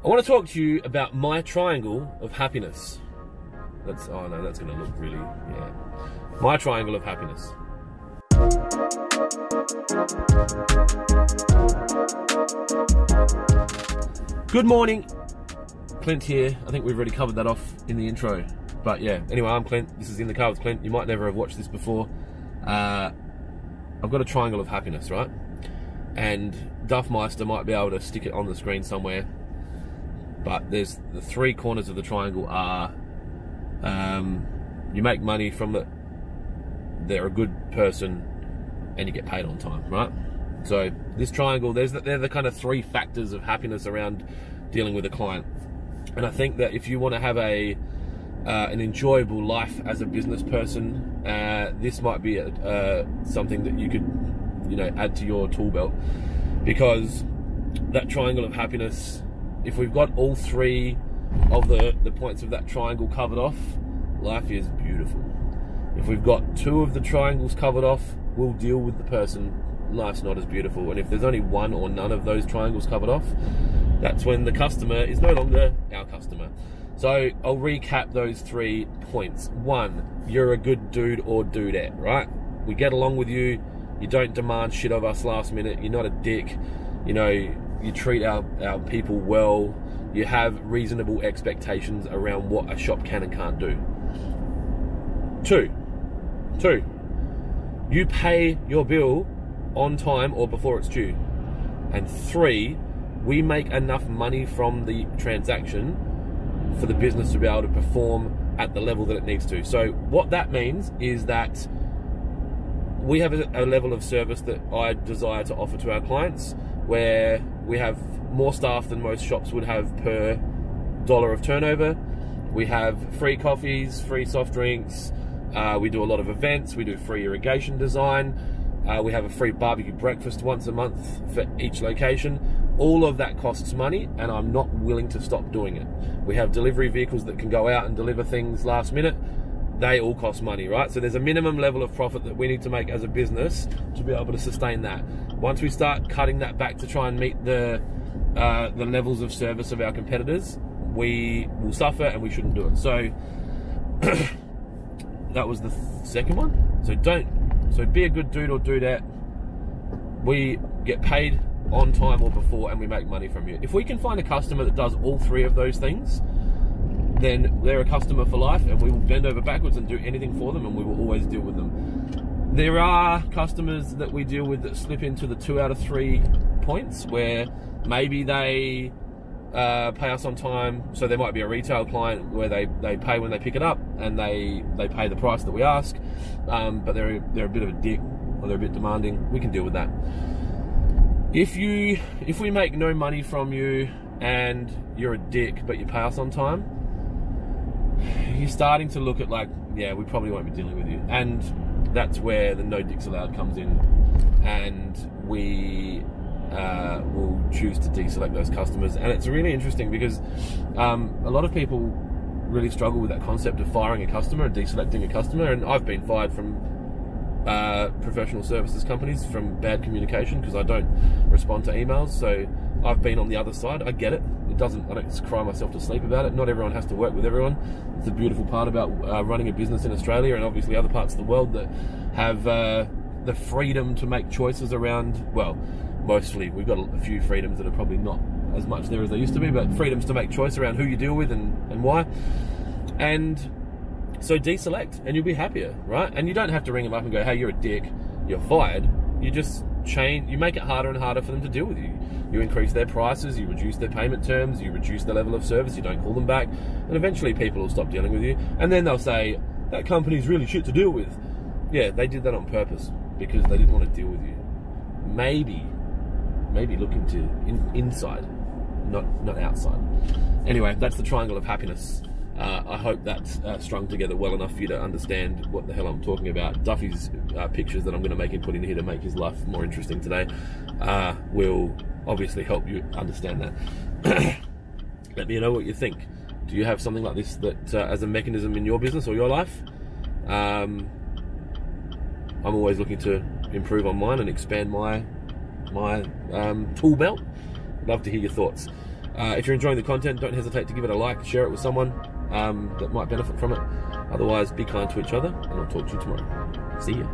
I want to talk to you about my triangle of happiness. Oh no, that's going to look really, yeah. My triangle of happiness. Good morning, Clint here. I think we've already covered that off in the intro. But yeah, anyway, I'm Clint. This is In the Car with Clint. You might never have watched this before. I've got a triangle of happiness, right? And Duffmeister might be able to stick it on the screen somewhere. But there's the three corners of the triangle are you make money from it, they're a good person, and you get paid on time, right? So this triangle, they're the kind of three factors of happiness around dealing with a client. And I think that if you want to have an enjoyable life as a business person, this might be something that you could, add to your tool belt, because that triangle of happiness, if we've got all three of the points of that triangle covered off, life is beautiful. If we've got two of the triangles covered off, we'll deal with the person, life's not as beautiful. And if there's only one or none of those triangles covered off, that's when the customer is no longer our customer. So I'll recap those 3 points. 1, you're a good dude or dudette, right? We get along with you, you don't demand shit of us last minute, you're not a dick, you treat our people well, you have reasonable expectations around what a shop can and can't do. 2, you pay your bill on time or before it's due. And 3, we make enough money from the transaction for the business to be able to perform at the level that it needs to. So what that means is that we have a level of service that I desire to offer to our clients, where we have more staff than most shops would have per dollar of turnover. We have free coffees, free soft drinks, we do a lot of events, we do free irrigation design, we have a free barbecue breakfast once a month for each location. All of that costs money, and I'm not willing to stop doing it. We have delivery vehicles that can go out and deliver things last minute. They all cost money, right? So there's a minimum level of profit that we need to make as a business to be able to sustain that. Once we start cutting that back to try and meet the levels of service of our competitors, we will suffer and we shouldn't do it. So that was the second one. So be a good dude or dudette. We get paid on time or before, and we make money from you. If we can find a customer that does all 3 of those things, then they're a customer for life, and we will bend over backwards and do anything for them, and we will always deal with them. There are customers that we deal with that slip into the 2 out of 3 points, where maybe they pay us on time. So there might be a retail client where they pay when they pick it up, and they pay the price that we ask, but they're a bit of a dick, or they're a bit demanding. We can deal with that. If we make no money from you and you're a dick but you pay us on time, you're starting to look at like, yeah, we probably won't be dealing with you. And that's where the no dicks allowed comes in, and we will choose to deselect those customers. And it's really interesting because a lot of people really struggle with that concept of firing a customer and deselecting a customer. And I've been fired from professional services companies from bad communication because I don't respond to emails. So I've been on the other side. I get it. I don't cry myself to sleep about it. Not everyone has to work with everyone. It's the beautiful part about running a business in Australia, and obviously other parts of the world that have the freedom to make choices around, well, mostly we've got a few freedoms that are probably not as much there as they used to be, but freedoms to make choice around who you deal with and why. And so deselect and you'll be happier, right? And you don't have to ring them up and go, hey, you're a dick, you're fired. You just you make it harder and harder for them to deal with you. You increase their prices, you reduce their payment terms, you reduce the level of service, you don't call them back, and eventually people will stop dealing with you. And then they'll say, that company's really shit to deal with. Yeah, they did that on purpose because they didn't want to deal with you. Maybe look into inside, not outside. Anyway, that's the triangle of happiness. I hope that's strung together well enough for you to understand what the hell I'm talking about. Duffy's pictures that I'm going to make him put in here to make his life more interesting today will obviously help you understand that. Let me know what you think. Do you have something like this that as a mechanism in your business or your life? I'm always looking to improve on mine and expand my tool belt. Love to hear your thoughts. If you're enjoying the content, don't hesitate to give it a like, share it with someone that might benefit from it. Otherwise, be kind to each other, and I'll talk to you tomorrow. See ya.